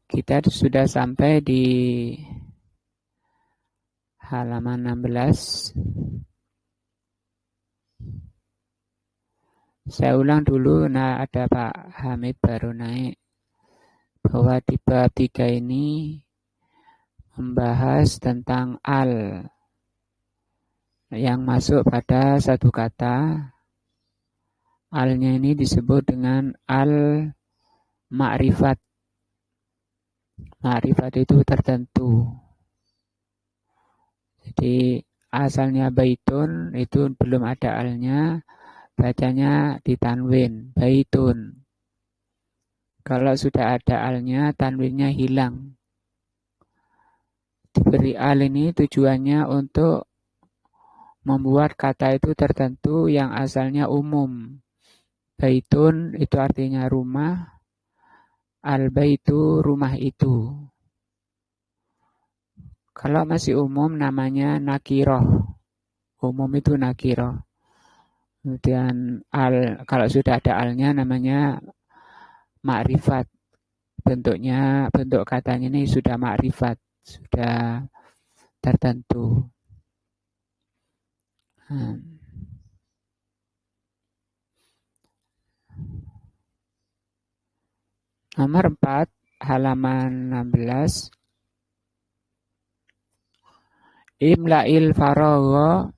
Kita sudah sampai di halaman 16. Saya ulang dulu, ada Pak Hamid baru naik. Bahwa di bab 3 ini membahas tentang al yang masuk pada satu kata. Alnya ini disebut dengan al-ma'rifat. Ma'rifat itu tertentu. Jadi asalnya baitun itu belum ada alnya, bacanya ditanwin, baitun. Kalau sudah ada alnya, tanwinnya hilang. Diberi al ini tujuannya untuk membuat kata itu tertentu yang asalnya umum. Baitun itu artinya rumah, al-baitu rumah itu. Kalau masih umum namanya nakiroh. Umum itu nakiroh. Kemudian kalau sudah ada alnya namanya makrifat. Bentuk katanya ini sudah makrifat, sudah tertentu. Nomor 4, halaman 16. Imla'il faragha,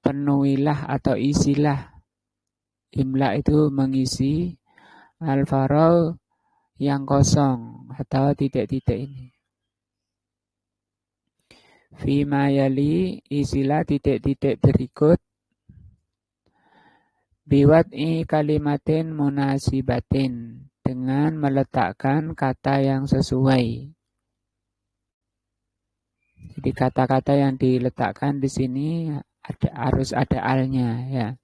penuhilah atau isilah. Imla itu mengisi, al-faragh yang kosong atau titik-titik ini. Fima yali, isilah titik-titik berikut. Biwad'i kalimatin munasibatin, dengan meletakkan kata yang sesuai. Jadi kata-kata yang diletakkan di sini harus ada alnya, ya.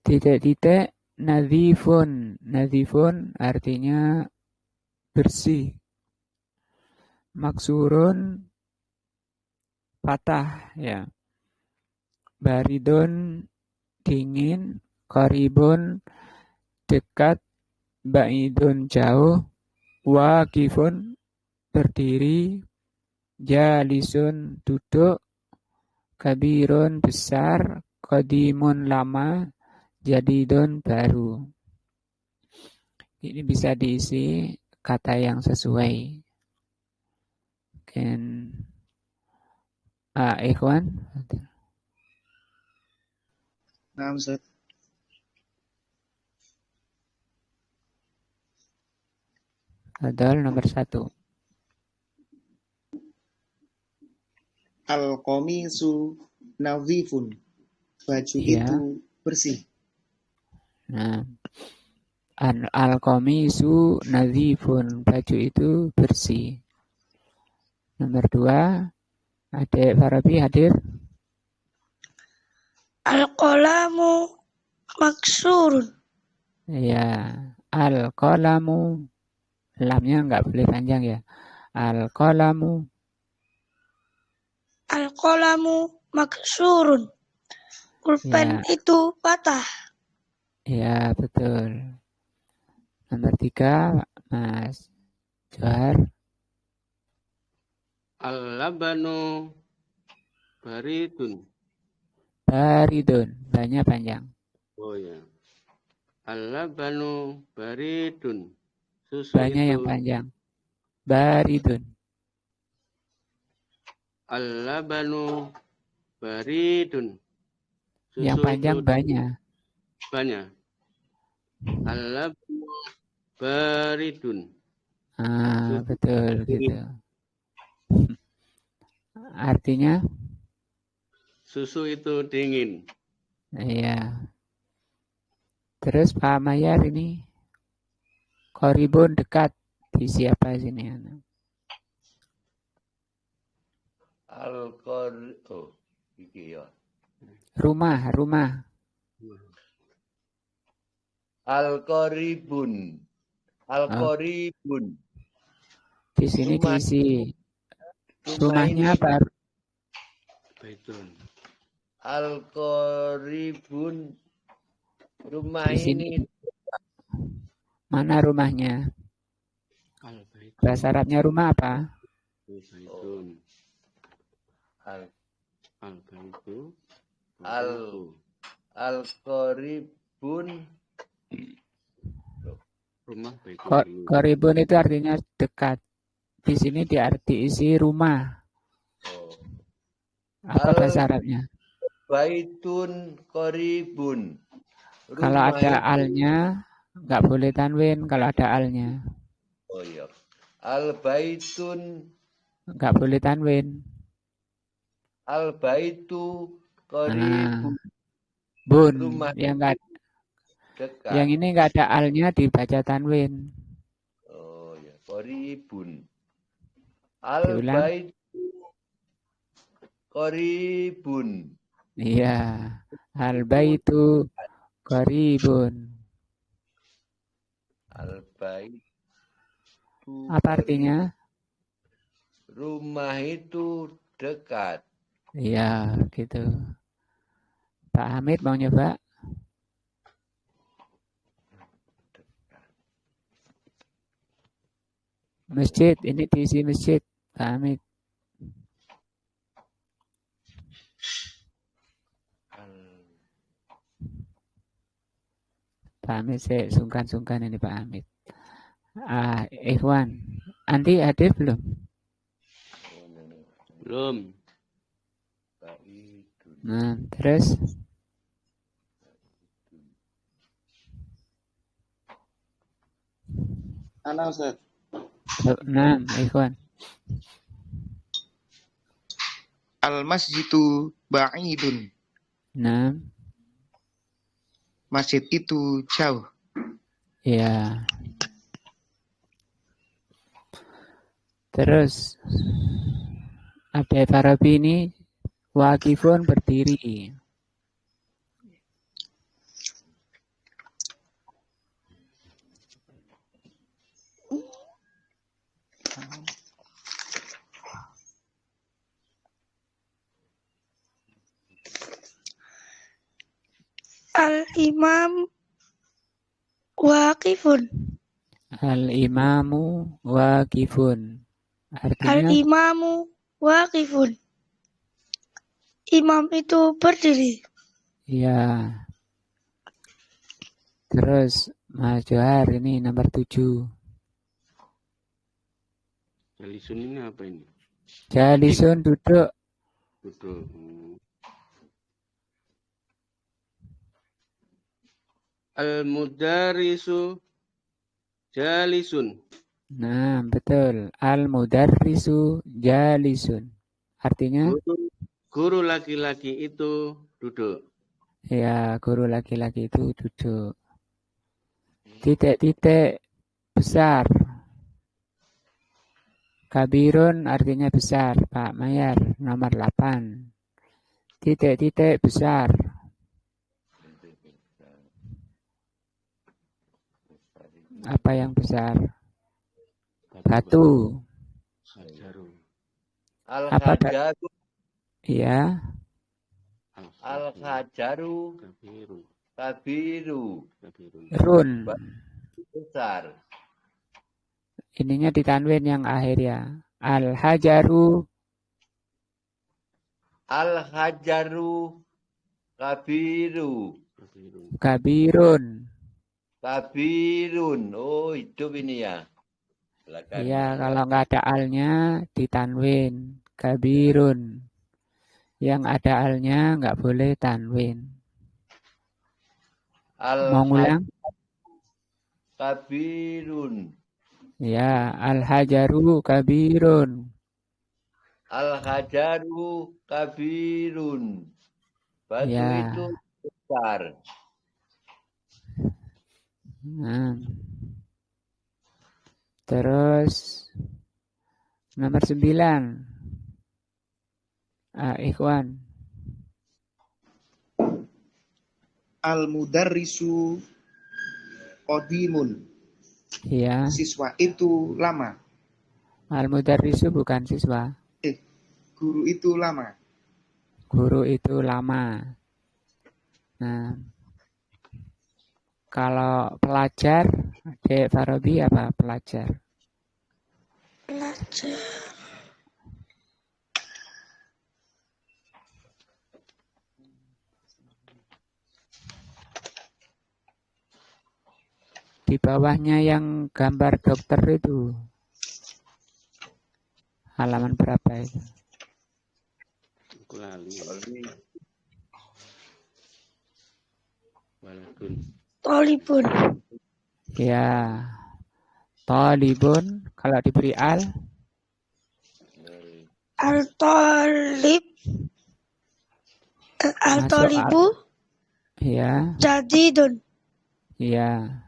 Titik-titik nadhifun. Nadhifun artinya bersih. Maksurun patah, ya. Baridun dingin, qaribun dekat, ba'idun jauh, waqifun berdiri, jalisun duduk, kabirun besar, qadimun lama, jadidun baru. Ini bisa diisi kata yang sesuai. Mungkin Ikhwan. Nah, Ustaz. Adal nomor 1. Al-qamisu nadhifun. Baju Ya. itu bersih. Nah, al-qamisu nadhifun. Baju itu bersih. Nomor 2. Adik Farabi hadir. Al-qalamu maksurun. Ya, al-qalamu. Lamnya enggak boleh panjang ya. Al-qalamu. Al-qalamu maksurun. Pulpen Ya. itu patah. Ya, betul. Nomor 3, Mas Johar. Al-labanu baridun. Baridun, banyak panjang. Oh ya. Al-labanu baridun. Susu banyak itu yang panjang. Baridun. Al-labanu baridun. Susu yang panjang itu banyak. Banyak. Al-labanu baridun. Betul gitu. Artinya susu itu dingin. Iya. Terus Pak Mayar ini Qoribun dekat di siapa sini? Rumah. Al-qaribun. Di sini diisi rumahnya baru. Baitun. Al-qaribun Rumah Di sini ini mana rumahnya? Al-baitun. Bahasa Arabnya rumah apa? Baitun. al Al-baitu. Al- al-qaribun Rumah baitun Ko- dulu. Koribun itu artinya dekat. Di sini diisi rumah. oh. Apa Al- bahasa Arabnya? baitun qaribun. Kalau Rumah ada itu alnya, nggak boleh tanwin kalau ada alnya. oh iya. Al-baitun Nggak boleh tanwin. al-baitu Nah, qaribun. bun. Rumah dekat. Yang ini nggak ada alnya dibaca tanwin. Oh ya, qaribun. Diulang. Al-baitu qaribun. Iya. Al-baitu qaribun. Al-baitu Apa artinya? rumah itu dekat. Iya, gitu. Pak Hamid mau nyoba? Masjid, ini diisi masjid. Pak Hamid. Pak Hamid, saya sungkan-sungkan ini Pak Hamid. Ikhwan, Andi hadir belum? Belum. Nah, terus Ana Ustaz. nah, Ikhwan. Al-masjidu ba'idun. Nah, Masjid itu jauh. ya. Terus ada Farabi ini wakifun berdiri. Al-imam waqifun. Al-imamu wakifun. Artinya Al-imamu waqifun. Imam itu berdiri. ya. Terus Mas Johar ini nomor 7. Jalisun ini apa ini? Jalisun duduk. Duduk. Al-mudarisu jalisun. Nah, betul. Al-mudarrisu jalisun. Artinya Guru laki-laki itu duduk. ya, guru laki-laki itu duduk. Titik-titik besar. Kabirun artinya besar, Pak Mayar, nomor 8. Titik-titik besar. Apa yang besar? Batu. Hajaru. Al-hajaru Iya. al-hajaru Kabiru. kabiru Kabirun. Run. besar. Ininya ditanwin yang akhir ya. Al-hajaru Al-hajaru kabiru Kabirun. kabirun. kabirun. Oh, hidup ini ya. Belakangnya. Iya, kalau nggak ada alnya ditanwin. Kabirun. Yang ada alnya nggak boleh tanwin. Mau ngulang? Kabirun. Ya, al-hajaru kabirun. Al-hajaru kabirun. Batu Ya. itu besar. Nah. Terus nomor 9. Ikhwan. Al-mudarrisu qadimun. Ya. Siswa itu lama. Al-mudarrisu bukan siswa. Guru itu lama. Guru itu lama. Nah. Kalau pelajar, Dek Farabi apa pelajar? Pelajar. Di bawahnya yang gambar dokter itu. Halaman berapa itu? Aku lali. Waladun. Tolibun. Ya. Tolibun. Kalau diberi al. Al-Tolib. Al-Tolibu. Ya. Jadidun. Ya.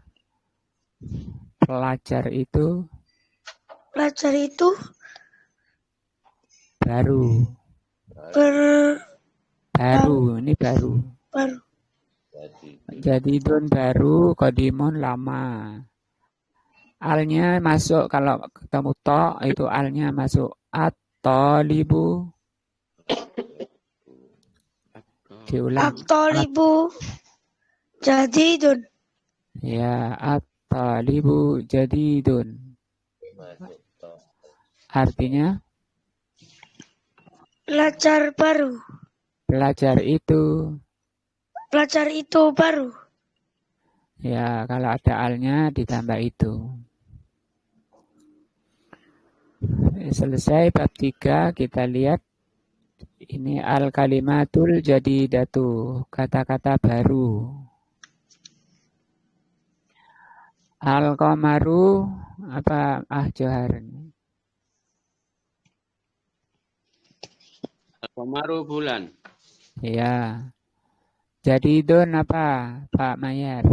Pelajar itu. Pelajar itu Baru. Baru. Ini baru. baru. Jadidun baru. Qadimun lama. Alnya masuk. Kalau ketemu to. Itu alnya masuk. At-tolibu. Diulang. At-Tolibu. Jadidun. Ya, at-talibu jadidun. Artinya Pelajar baru. pelajar itu. Pelajar itu baru. Ya, kalau ada alnya ditambah itu. Selesai bab 3, kita lihat. Ini al-kalimatul jadidatu, kata-kata baru. Al-qamaru apa Johar? Al-qamaru bulan. Ya. Jadidun apa Pak Mayer?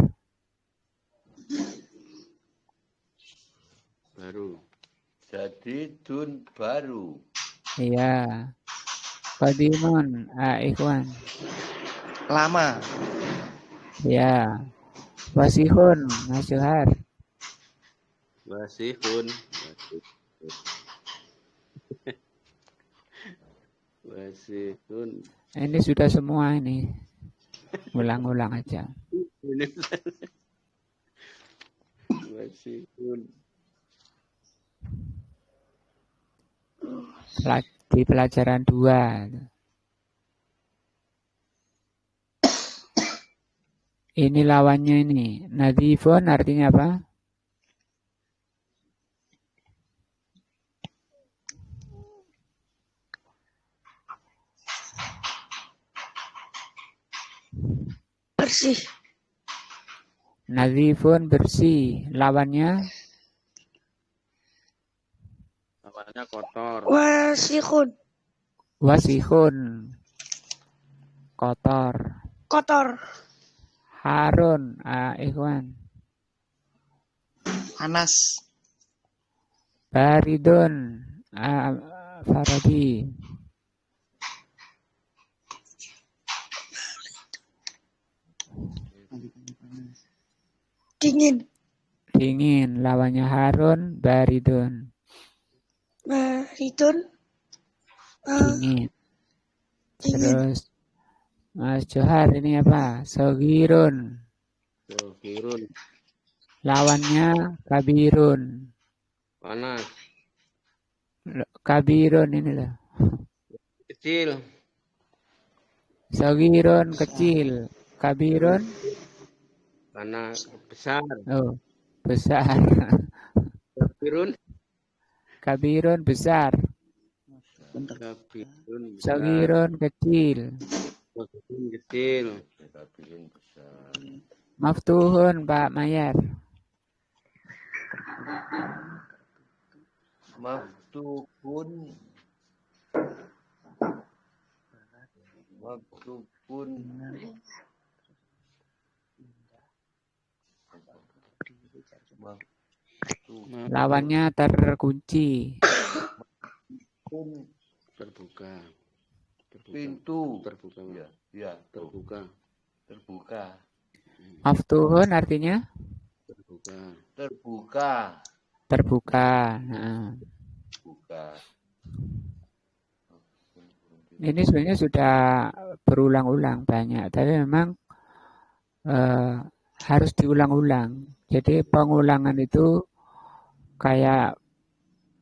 Baru. Jadidun baru. Iya. Qadimun, Ikhwan. Lama. Ya. Wasihun, Mas Johar. Wasihun. Wasihun. Ini sudah semua ini. Ulang-ulang aja. Wasihun. Di pelajaran 2. Ini lawannya ini. Nadifun artinya apa? Bersih. Nadifun bersih. Lawannya? Lawannya kotor. Wasihun. Wasihun. Kotor. Kotor. Harun, Ikhwan. Panas. Baridun, Farabi. Dingin. Dingin, lawannya Harun, baridun. Baridun. Dingin. Dingin. Terus Mas Johar ini apa? Sogirun. Sogirun. Lawannya kabirun. Panas. Kabirun ini loh. Kecil. Sogirun kecil. Kabirun. Panas. Besar. Oh, besar. Kabirun. Kabirun besar. Kabirun besar. Sogirun kecil. Sogirun kecil. Kabirun besar. Maftuhun Pak Mayer. Maktubun. Maktubun. Lawannya terkunci. Terbuka. Pintu. Terbuka. Ya, ya. Terbuka. Terbuka. Maftuhun artinya? Terbuka. Terbuka. Terbuka. Nah. Terbuka. Ini sebenarnya sudah berulang-ulang banyak, tapi memang harus diulang-ulang. Jadi pengulangan itu kayak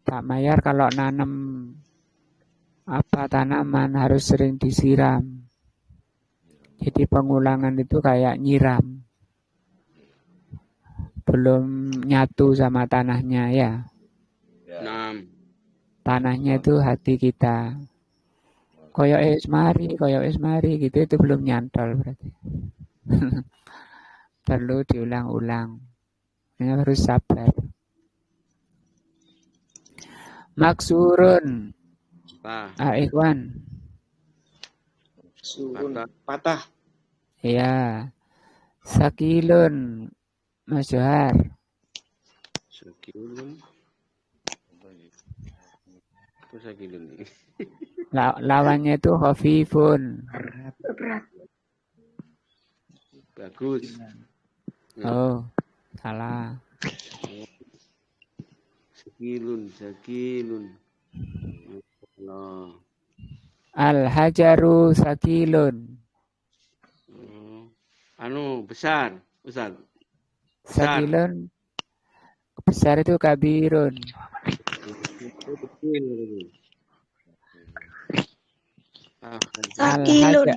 Pak Mayar kalau nanam tanaman harus sering disiram. Jadi pengulangan itu kayak nyiram. Belum nyatu sama tanahnya ya. Enam. Tanahnya itu hati kita. Koyok esmari gitu itu belum nyantol berarti. Perlu diulang-ulang. Ini harus sabar. Maksurun. Ikhwan. Surun. Patah. Ya. Sakilun. Mas Johar. Sakilun. Apa sakilun ini? Lawannya itu khafifun. Berat. Bagus. Oh, salah. Sakilun. Al-hajaru sakilun. Besar, Ustaz. Sakilun. Besar itu kabirun. Sakilun.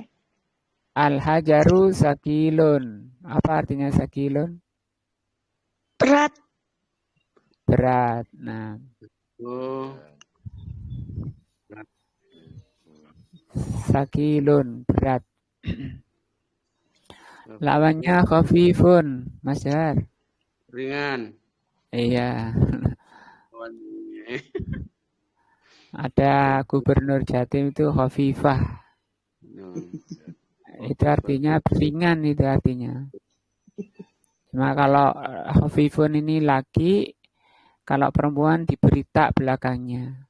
Al-hajaru sakilun. Apa artinya sakilun? Berat. Nah. Sakilun, berat. Lawannya khafifun, Mas Johar. Ringan. Iya. Ada gubernur Jatim itu khafifah. Itu artinya ringan itu artinya. Cuma kalau khafifun ini laki, kalau perempuan diberi tak belakangnya.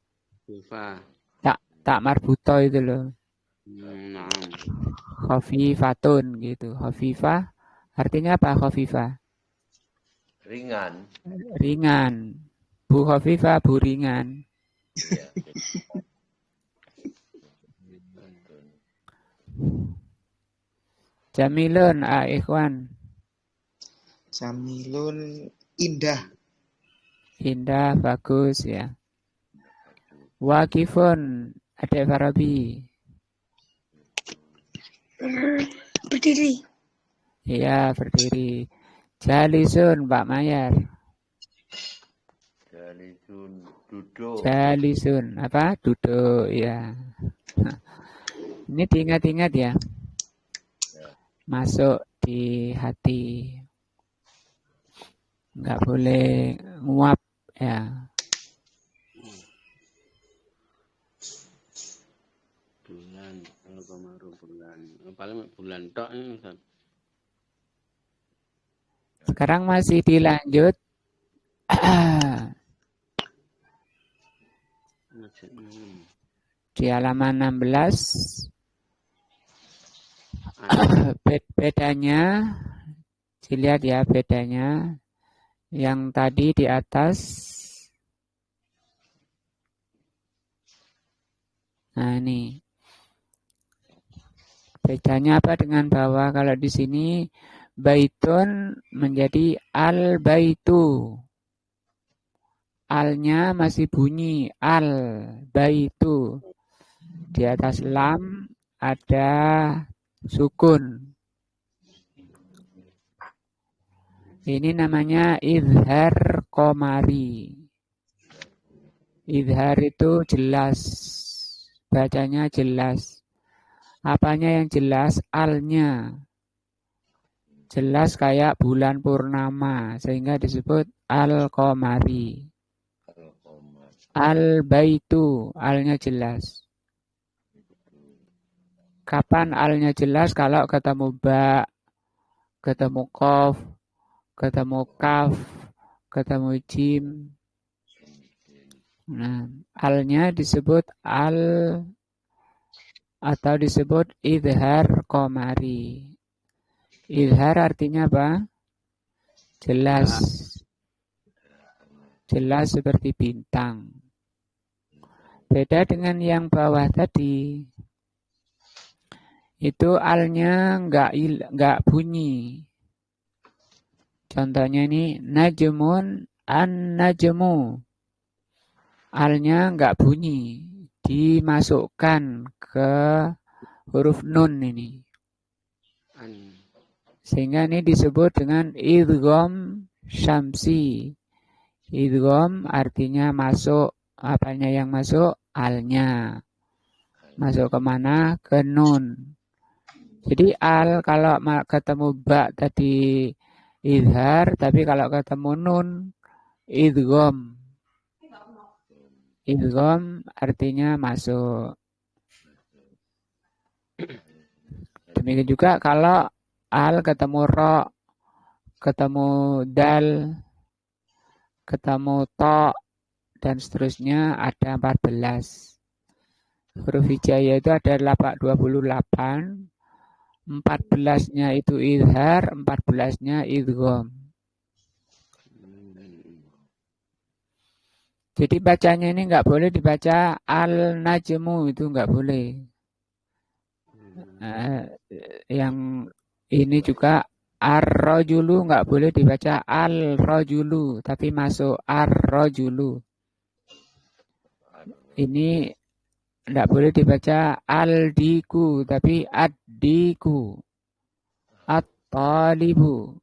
Tak marbuto itu loh. Khafifatun gitu. Khafifah artinya apa khafifah? Ringan. Bu khafifah, bu ringan. Jamilun, ikhwan. Jamilun, indah. Indah, bagus ya. Wakifun, Adek Farabi. Berdiri. Iya, berdiri. Jalisun, Pak Mayar. Duduk. Jalisun, apa? Duduk, ya. Ini diingat-ingat ya. Masuk di hati. Nggak boleh nguap ya. Paling bulan tok ini Ustaz. Sekarang masih dilanjut. Di halaman 16. Bedanya, dilihat ya bedanya. Yang tadi di atas. Nah ini. Bedanya apa dengan bawah? Kalau di sini baitun menjadi al-baitu. Alnya masih bunyi al-baitu. Di atas lam ada sukun. Ini namanya izhar qamari. Izhar itu jelas. Bacanya jelas. Apanya yang jelas? Alnya. Jelas kayak bulan purnama. Sehingga disebut al-qamari. Al-baitu. Alnya jelas. Kapan alnya jelas? Kalau ketemu ba, ketemu qaf, ketemu kaf, ketemu jim. Nah, alnya disebut al atau disebut izhar qamari. Izhar artinya apa? Jelas. Jelas seperti bintang. Beda dengan yang bawah tadi. Itu alnya enggak bunyi. Contohnya ini najmun an-najmu. Alnya nggak bunyi, dimasukkan ke huruf nun ini. An. Sehingga ini disebut dengan idgham syamsi. Idgham artinya masuk, apanya yang masuk? Alnya. Masuk kemana? Ke nun. Jadi al kalau ketemu ba tadi idhar, tapi kalau ketemu nun idgham. Idgham artinya masuk. Demikian juga kalau al ketemu ro, ketemu dal, ketemu to, dan seterusnya ada 14. Huruf hijaiyah itu ada 28. 14-nya itu idhar, 14-nya idgham. Jadi bacanya ini nggak boleh dibaca al-najmu, itu nggak boleh. Yang ini juga ar-rajulu nggak boleh dibaca al-rajulu, tapi masuk ar-rajulu. Ini nggak boleh dibaca al-diku, tapi ad-diku, at-talibu.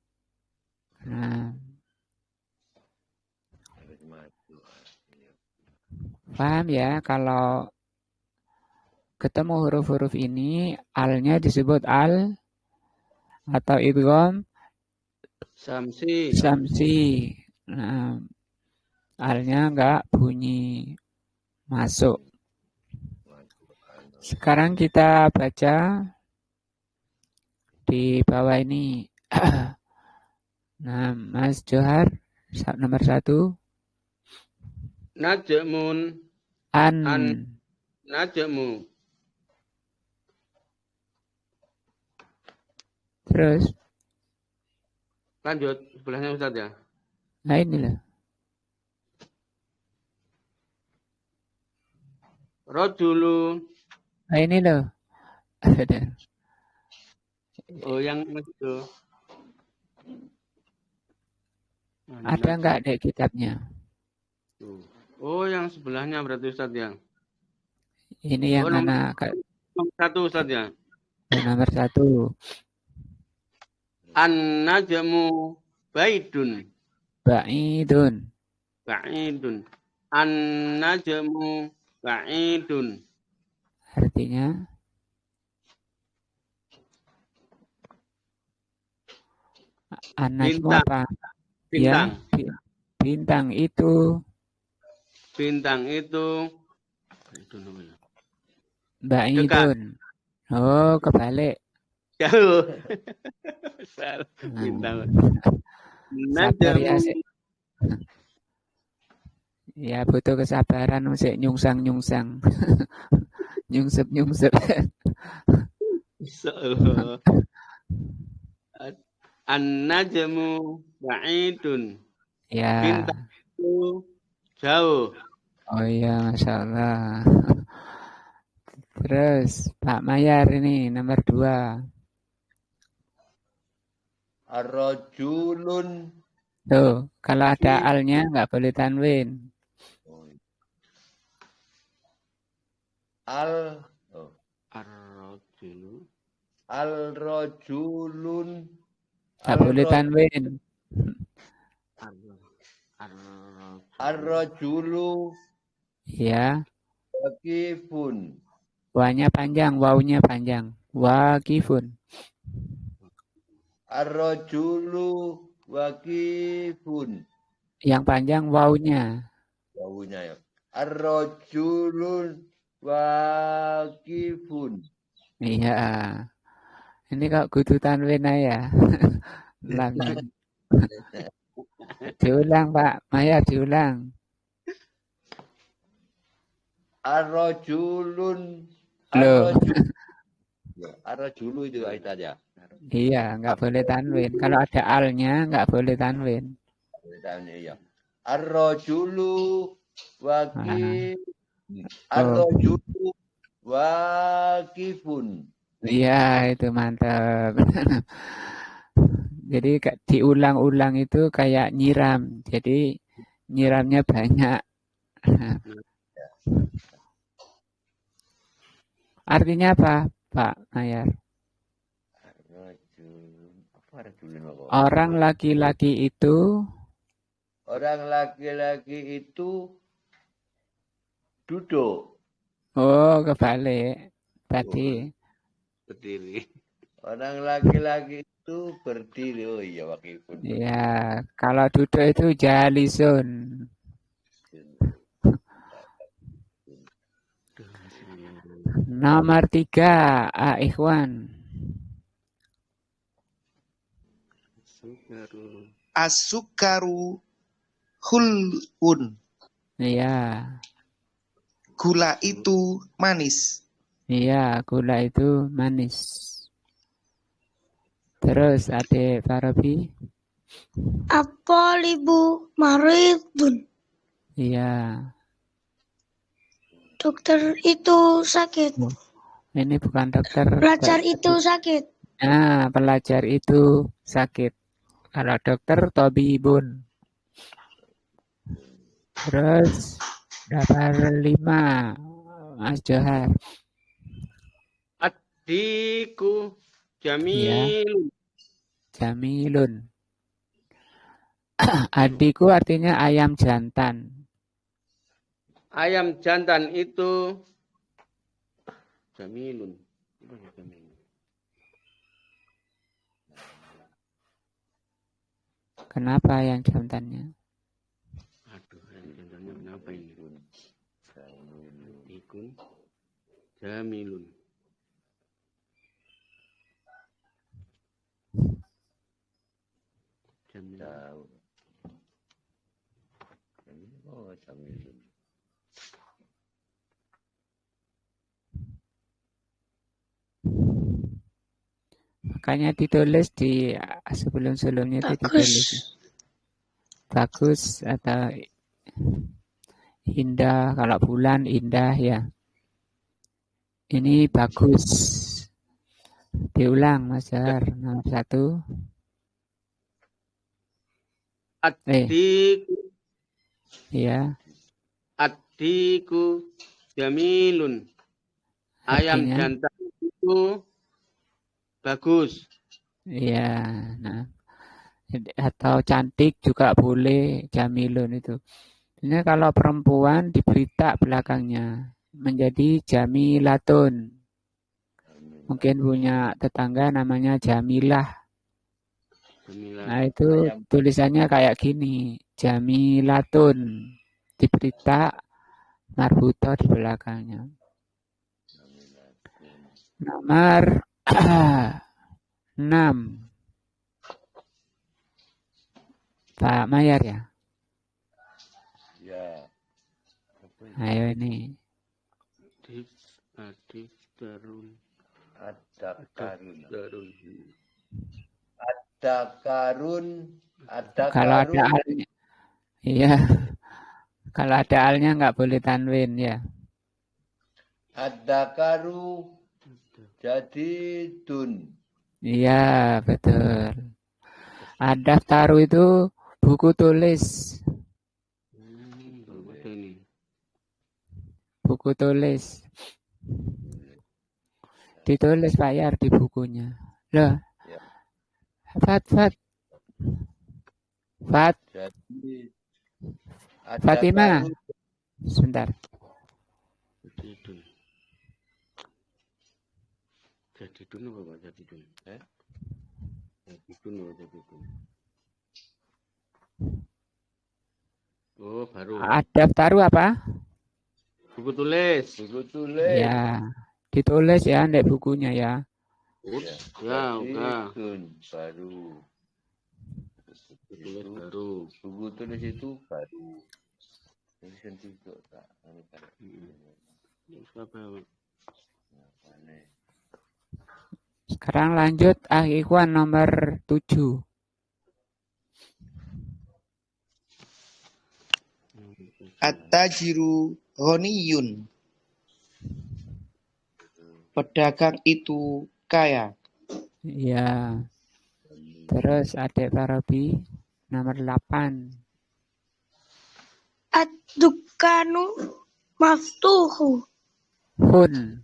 Nah, paham ya, kalau ketemu huruf-huruf ini, alnya disebut al atau idgham Samsi. samsi. Nah, alnya nggak bunyi, masuk. Sekarang kita baca di bawah ini. Nah, Mas Johar, nomor 1. Najmun. An. Najmu. Terus, Lanjut sebelahnya Ustaz ya. nah ini loh. Rajulu. Nah ini loh. Oh yang itu. Ada nggak di kitabnya? Oh yang sebelahnya berarti Ustaz ya. Ini yang mana? Nomor 1 Ustaz ya. Nomor 1. An-najmu baidun. Ba'idun. Ba'idun. An-najmu ba'idun. Artinya? An-najmu apa? Bintang. Ya, bintang itu. Bintang itu. Ba'idun. Oh, kebalik. Jauh. Bintang. Sabar ya, ya butuh kesabaran, musik nyungsang. Nyungsep. Insyaallah. An-najmu ba'idun. Ya. Bintang itu jauh. Oh iya, Masya Allah. Terus Pak Mayar ini nomor 2. Ar-rajulun. Tuh, kalau ada alnya nggak boleh tanwin. Ar-rajulu. Al-rajulun. Nggak boleh tanwin. Ar-rajulu. Ya. Wakifun. Wanya panjang, wawunya panjang. Wakifun. Ar-rajulu wakifun. Yang panjang wawunya. Wawunya ya. Ar-rajulun wakifun. Iya. Ini kok kudu tanwin ya. Lamnya. Diulang Pak Maya, diulang. Ar-rajulun. Loh. Ar-rajulu itu aja. Iya, nggak boleh tanwin. Kalau ada alnya nggak boleh tanwin. Iya. Ar-rajulu wakif. Ar-rajulu wakifun. Iya, itu mantap. Jadi diulang-ulang itu kayak nyiram. Jadi nyiramnya banyak. Artinya apa, Pak Mayar? Orang laki-laki itu duduk. oh kebalik tadi. Berdiri. Orang laki-laki itu berdiri. Oh iya wakilpun. Ya, kalau duduk itu jalisun. Nomor 3, Ikhwan. As-sukaru hulun. Iya. Gula itu manis. Iya, gula itu manis. Terus Adik Farabi? At-talibu maridun. Iya. Dokter itu sakit. Ini bukan dokter. Pelajar itu sakit. Nah, pelajar itu sakit. Kalau dokter tabibun. Terus nomor 5, Mas Johar. Addiku jamil. Ya. Jamilun. Adiku artinya ayam jantan. Ayam jantan itu jamilun. Apa ya jamilun? Kenapa ayam jantannya? Aduh, ayam jantannya kenapa ini? Adikun jamilun. Jamilun. Oh, jamilun. Makanya ditulis di sebelum-sebelumnya itu ditulis. Bagus atau indah, kalau bulan indah ya. Ini bagus. Diulang Mas Johar. Nomor 1. Addiku. Iya. Addiku jamilun. Ayam Artinya? jantan itu bagus. Iya. Nah. Atau cantik juga boleh, jamilun itu. Ini kalau perempuan diberi tak belakangnya menjadi jamilatun. Mungkin punya tetangga namanya Jamilah. Nah itu tulisannya kayak gini, jamilatun. Diberi tak marbuto di belakangnya. Nomor 6. Pak Mayar ya? Ya. Ayo ini. Adik darun. Ada karun. Darun. Ada karun. Ada Kalau karun. ada alnya. Iya. Kalau ada alnya nggak boleh tanwin ya. Ada karu. Jadi dun. Iya, betul. Ada taruh itu buku tulis. Buku tulis. Ditulis bayar di bukunya. Loh. Ya. Fat. Jadi ada Fatimah. karu. Sebentar. Jadidun apa Pak? Jadidun? Jadidun apa jadidun? Oh, baru. Ada taruh apa? Buku tulis. Buku tulis. Ya. Ditulis ya, ndek bukunya ya. Ya, Dun baru. tulis baru. Buku tulis itu baru. Tulisan juga tak. Sekarang lanjut Ikhwan nomor 7. At-tajiru ghaniyun. Pedagang itu kaya. Iya. Terus adik Farabi nomor 8. Ad-dukanu maftuhu. Hun.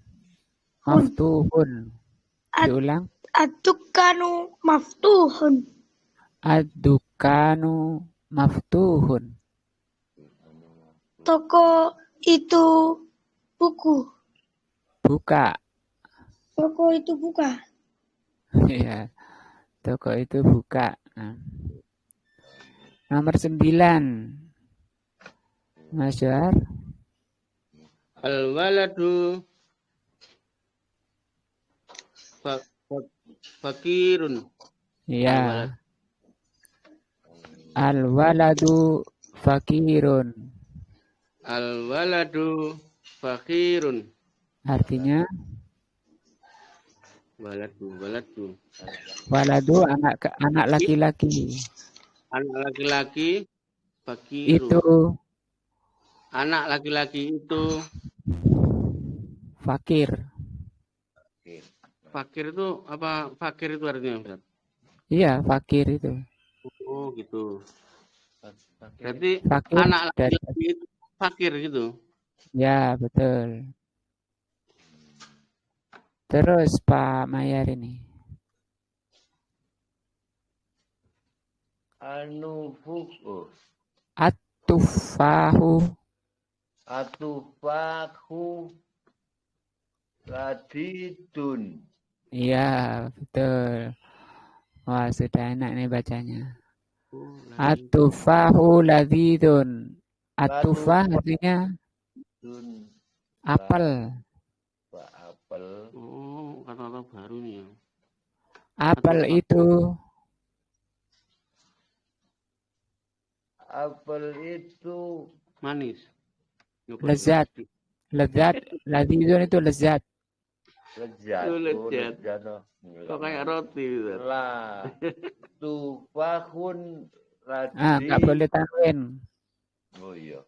Maftuhun. Diulang. Ad-dukanu maftuhun. Ad-dukanu maftuhun. Toko itu buku. Buka. Toko itu buka. Ya. Toko itu buka. Nah. Nomor 9. Mas Johar. Al-waladu fakirun. Ya. Al-waladu fakirun. Al-waladu fakirun. Artinya Waladu. waladu anak laki-laki. Anak laki-laki fakirun. Itu Anak laki-laki itu fakir. fakir itu apa? Fakir itu artinya, Ustaz? Iya, fakir itu. Oh, gitu. Berarti Fakir anak dari laki-laki itu fakir gitu. ya, betul. Terus Pak Mayar ini. Anufuku. At-tufahu. Atufahu. Ladidun. Iya, betul. Wah, sudah enak nih bacanya. Oh, At-tufahu ladidun. At-tufah artinya Dun. apel. Apel. Oh, kata-kata baru nih ya. Apel itu Apel itu Manis. lezat. Lezat. Ladidun itu lezat. lezat. Oh, lezat. Lezat. Kok kayak roti gitu. Lah. Tufahun radi. Nggak boleh tanwin. Oh iya.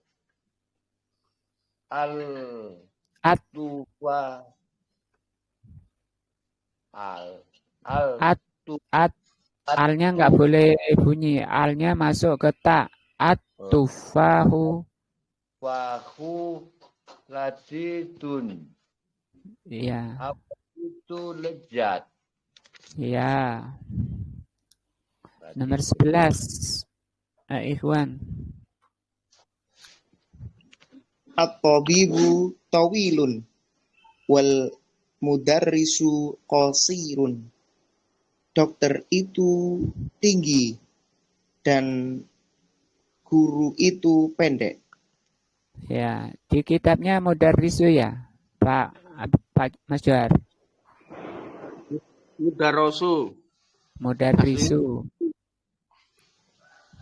Al At. tufa Alnya nggak boleh bunyi. Alnya masuk ke ta. At-tufahu. fahu ladidun. Iya. Apa itu lezat? Iya. Nomor 11. Ikhwan. At-tabibu tawilun wal mudarrisu qasirun. Dokter itu tinggi dan guru itu pendek. Ya, di kitabnya Mudarrisu ya, Pak Mas Johar. Mudarosu. Mudarrisu.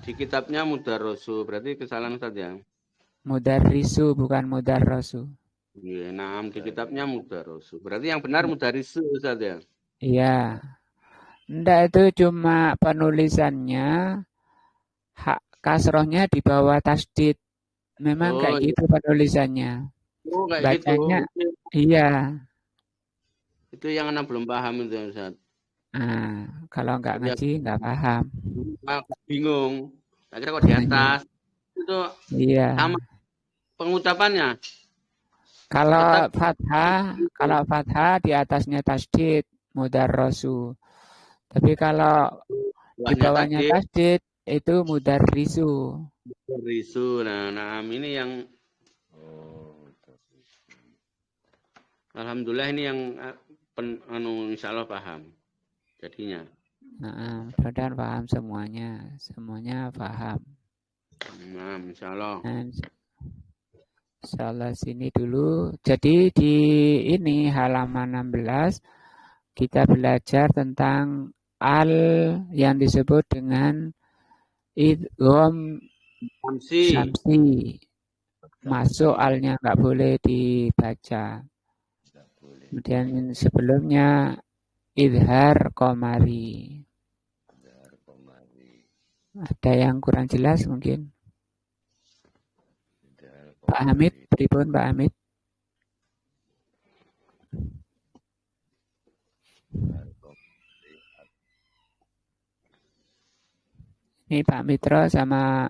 Di kitabnya Mudarosu. Berarti kesalahan saja. Mudarrisu bukan mudarrosu. Iya, nah di kitabnya Mudarosu. Berarti yang benar Mudarisu saja. Iya. Enggak, itu cuma penulisannya hak kasrohnya di bawah tasdid. Memang kayak gitu penulisannya. Oh, kayak Bacanya gitu. iya. Itu yang anak belum paham itu, Ustaz. Nah, kalau nggak ngaji nggak paham. Aku bingung. Akhirnya kok di atas itu Iya. sama pengucapannya. Kalau fathah di atasnya tasdid mudarrosu. Tapi kalau di bawahnya tasdid itu mudarrisu. Mudarrisu. Nah, ini yang alhamdulillah ini yang insya Allah paham jadinya. Nah, mudah-mudahan paham semuanya. Semuanya paham. Nah, insya Allah. Nah, insya Allah sini dulu. Jadi di ini halaman 16 kita belajar tentang al yang disebut dengan idgham syamsi. Masuk alnya nggak boleh dibaca. Kemudian sebelumnya idhar qamari. Ada yang kurang jelas mungkin? Pak Hamid, pripun Pak Hamid? Ini Pak Mitra sama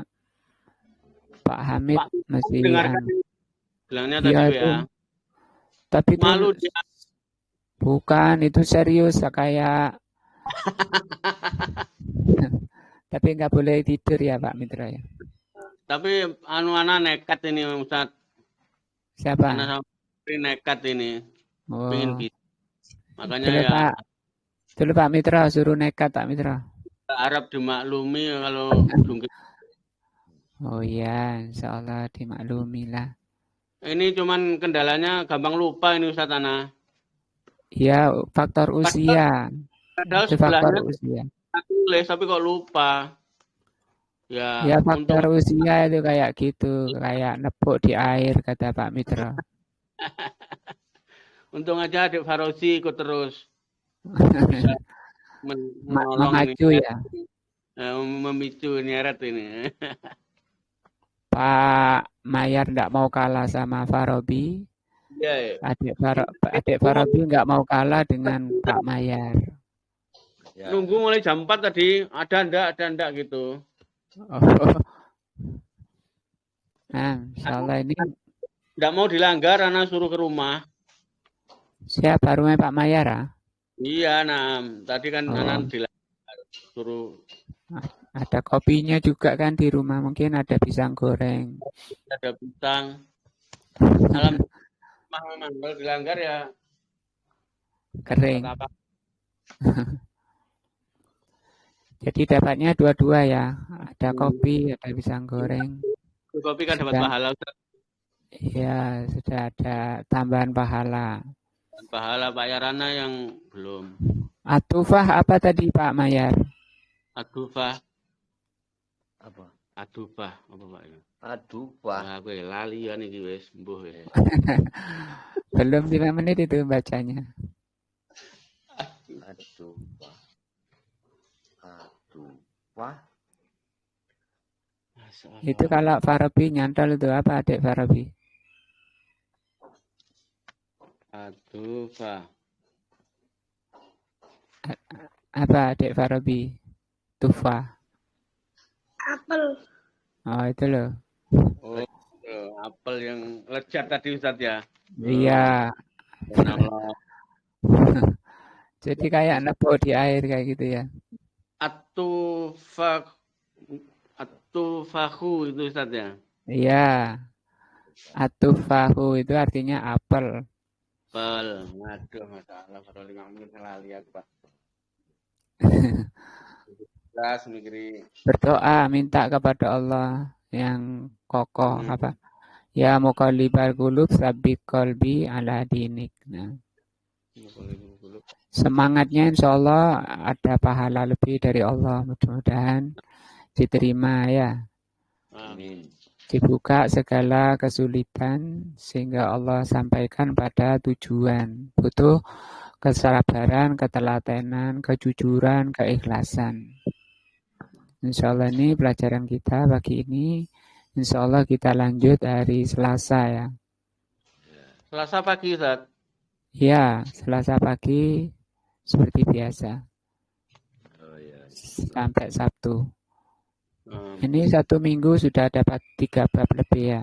Pak Hamid Pak, masih dengarkan bilangnya tadi iya itu itu. ya. Tapi itu Malu dia. bukan, itu serius kayak tapi nggak boleh tidur ya Pak Mitra ya. Tapi anak nekat ini Ustaz. Siapa? Anak sama nekat ini. Pengen Oh, gitu. Makanya dulu ya Pak, dulu Pak Mitra suruh nekat Pak Mitra. Arab dimaklumi kalau jungkir. Oh iya, insya Allah dimaklumi lah. Ini cuman kendalanya gampang lupa ini Ustaz Ana. Iya, faktor usia. Padahal Itu faktor sebelahnya usia. tulis tapi kok lupa. Ya, Ya faktor untung usia itu kayak gitu, kayak nepuk di air kata Pak Mitra. untung aja adik Farozi ikut terus. Bisa menolong Memacu ini. ya. Memicu nyeret ini. Pak Mayar nggak mau kalah sama Farabi. Ya, Adik Farabi nggak mau kalah dengan Pak Mayar. Ya. Nunggu mulai jam 4 tadi, ada ndak gitu. Oh. Nah, insyaallah ini Nggak mau dilanggar, anak suruh ke rumah. siapa rumah Pak Mayar? Ah? Iya, nah tadi kan Oh. anak dilanggar, suruh. Ada kopinya juga kan di rumah, mungkin ada pisang goreng. Ada pisang. Alhamdulillah memang kalau dilanggar ya Kering. apa? Jadi dapatnya dua-dua ya. Ada kopi, ada pisang goreng. Kopi kan dapat pahala. Iya, sudah ada tambahan pahala. Pahala Pak Yarana yang belum. Atufah apa tadi Pak Mayar? Adufah. Apa? Adufah apa Pak ya? Adufah. Nah, aku lali ya niki wis mbuh ya. Belum 5 menit itu bacanya. Adufah. Adufah. Itu kalau Farabi nyantol itu apa adik Farabi? Adufah. Apa adik Farabi? Tufa. Apel. Oh itu loh. Oh, apel yang lezat tadi Ustaz ya. Iya. Allah. Jadi kayak nepuk di air kayak gitu ya. Atufahu itu Ustaz ya. Iya. Atufahu itu artinya apel. Apel. Waduh, masalah baru 5 menit lali aku, Pak. Jelas mikiri. Berdoa minta kepada Allah yang kokoh apa? Ya muqallibal qulub tsabbit qalbi ala dinik. Nah. Semangatnya insya Allah ada pahala lebih dari Allah. Mudah-mudahan diterima ya. Amin. Dibuka segala kesulitan sehingga Allah sampaikan pada tujuan. Butuh kesabaran, ketelatenan, kejujuran, keikhlasan. Insya Allah ini pelajaran kita pagi ini. Insya Allah kita lanjut hari Selasa ya. Selasa pagi Ustaz. Ya, Selasa pagi seperti biasa. Oh ya. Sampai Sabtu. Ini 1 minggu sudah dapat 3 bab lebih ya.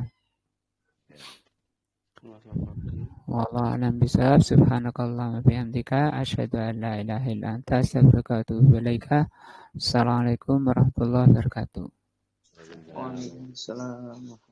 Wallahu a'lam bishawab. Subhanakallahumma bihamdika asyhadu an la ilaha illa anta astaghfiruka wa atubu ilaika. Assalamualaikum warahmatullahi wabarakatuh. Waalaikumsalam.